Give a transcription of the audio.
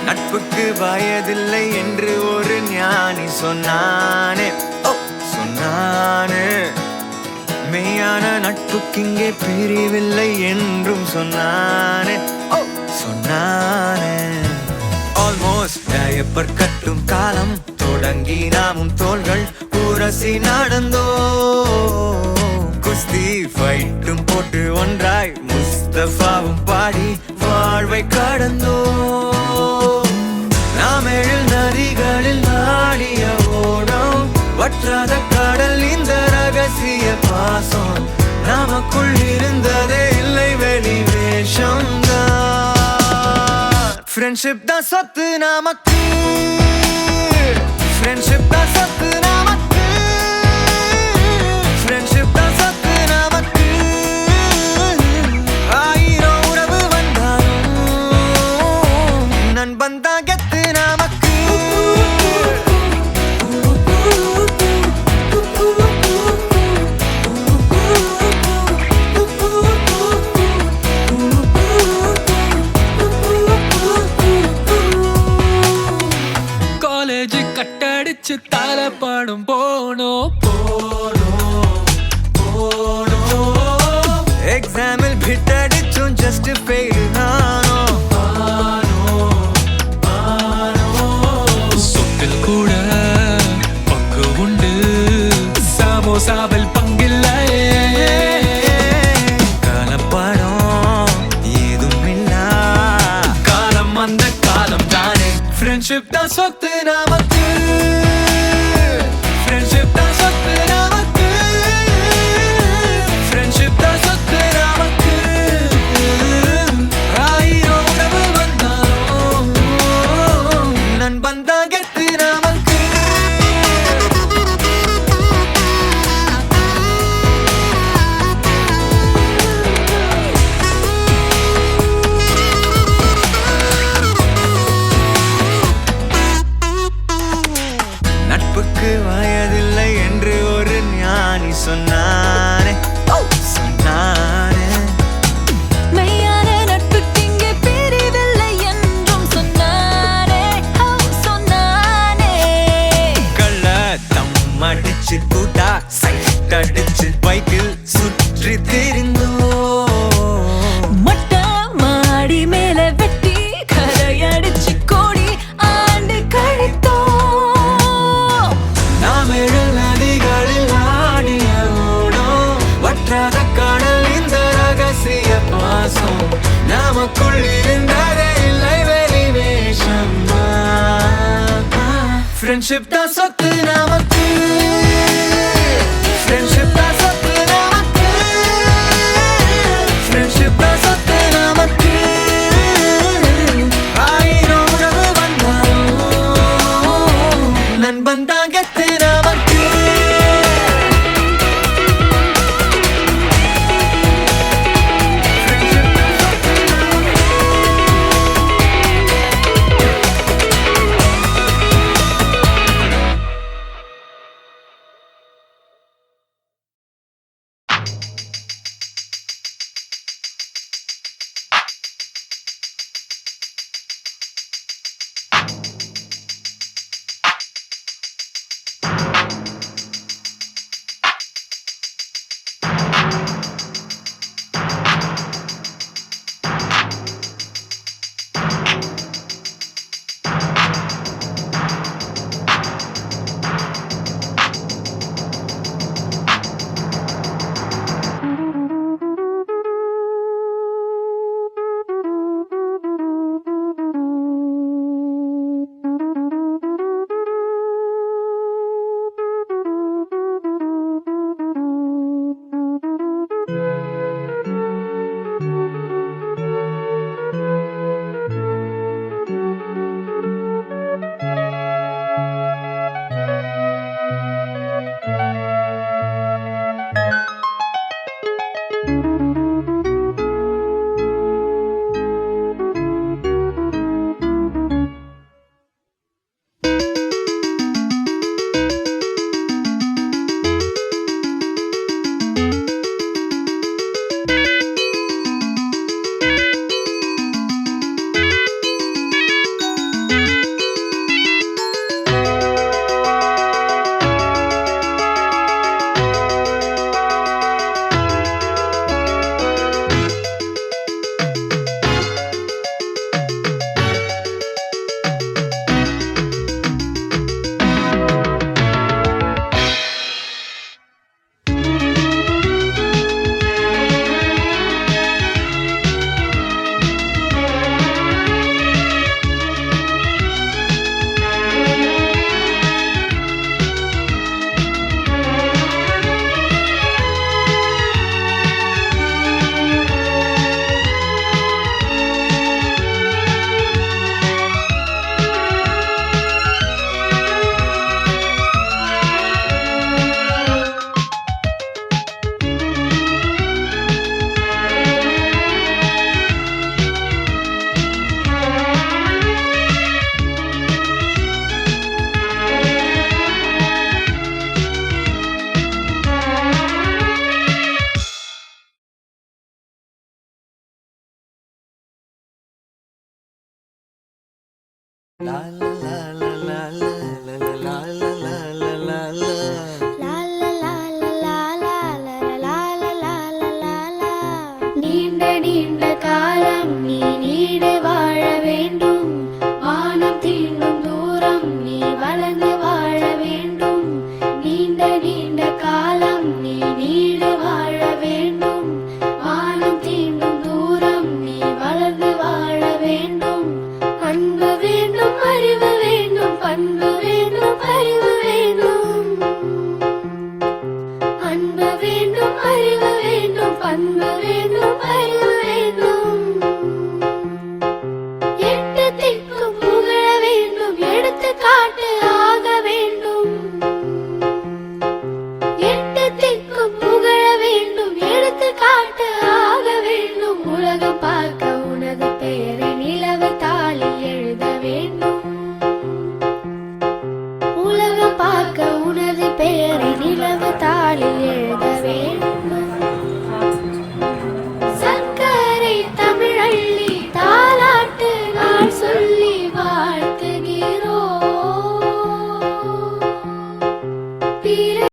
நட்புக்கு வயதில்லை என்று ஒரு ஞானி சொன்னானே, சொன்னானே. மெய்யான நட்புக்கிங்கே பிரிவில்லை என்றும் சொன்னானே, சொன்னானே. ஆல்மோஸ்ட் டயப்பர் கட்டும் காலம் தொடங்கி நாமும் தோள்கள் உரசி நடந்தோ, குஸ்தி ஃபைட்டும் போட்டு ஒன்றாய் முஸ்தபாவும் பாடி வாழ்வை கடந்தோ. நாம் எழில் நதிகளில் நாடிய ஓடம், வற்றாத கடல் இந்த ரகசிய பாசம். நமக்குள் இருந்ததே இல்லை வெளி வேஷம்தான். ஃப்ரெண்ட்ஷிப் தான் சொத்து நமக்கு, ஃப்ரெண்ட்ஷிப் தான் சொத்து நமக்கு, ஃப்ரெண்ட்ஷிப் தான் சொத்து நமக்கு. ஆயிரம் உறவு வந்தாலும் நண்பன் தான் கெத்து நமக்கு. கட்டடிச்சு தலப்படும் போனோ, எக்ஸாமில் பிட்டடிச்சும் ஜஸ்ட் ஃபெயில் நானோ. சொத்தில் கூட பங்கு உண்டு, சமோசாவில் பங்கில்லையே. கலப்படம் ஏதும் இல்லா காலம் அந்த காலம் தானே. ஃப்ரெண்ட்ஷிப் தான் சொத்து நமக்கு, ஃப்ரெண்ட்ஷிப் தான் சொத்து நமக்கு, ஃப்ரெண்ட்ஷிப் தான் சொத்து நமக்கு. ஆயிரம் உறவு வந்தாலும் நண்பன் தான் கெத்து நமக்கு. நட்புக்கு வயதில்லை என்று ஒரு ஞானி சொன்னானே, சொன்னானே. மெய்யான நட்புக்கிங்கே பிரிவில்லை என்றும் சொன்னானே, சொன்னானே. கள்ள தம் அடிச்சு கூட்டா சைட் அடிச்சு பைக்கில் சுற்றி திரிந்தோ, மொட்டை மாடி மேல வெட்டி கரையடிச்சு கோடி ஆண்டு கழித்தோம். நாம் எழில் நதிகளில் ஆடிய ஓடம், வற்றாத கடல் இந்த ரகசிய பாசம். நமக்குள் இருந்ததே இல்லை வெளி வேஷம். ஃப்ரெண்ட்ஷிப் தான் சொத்து நமக்கு, ஃப்ரெண்ட்ஷிப் தான் சொத்து நமக்கு, ஃப்ரெண்ட்ஷிப் தான் சொத்து நமக்கு. ஆயிரம் உறவு வந்தாலும் நண்பன் தான் கெத்து நமக்கு. La la la la la la.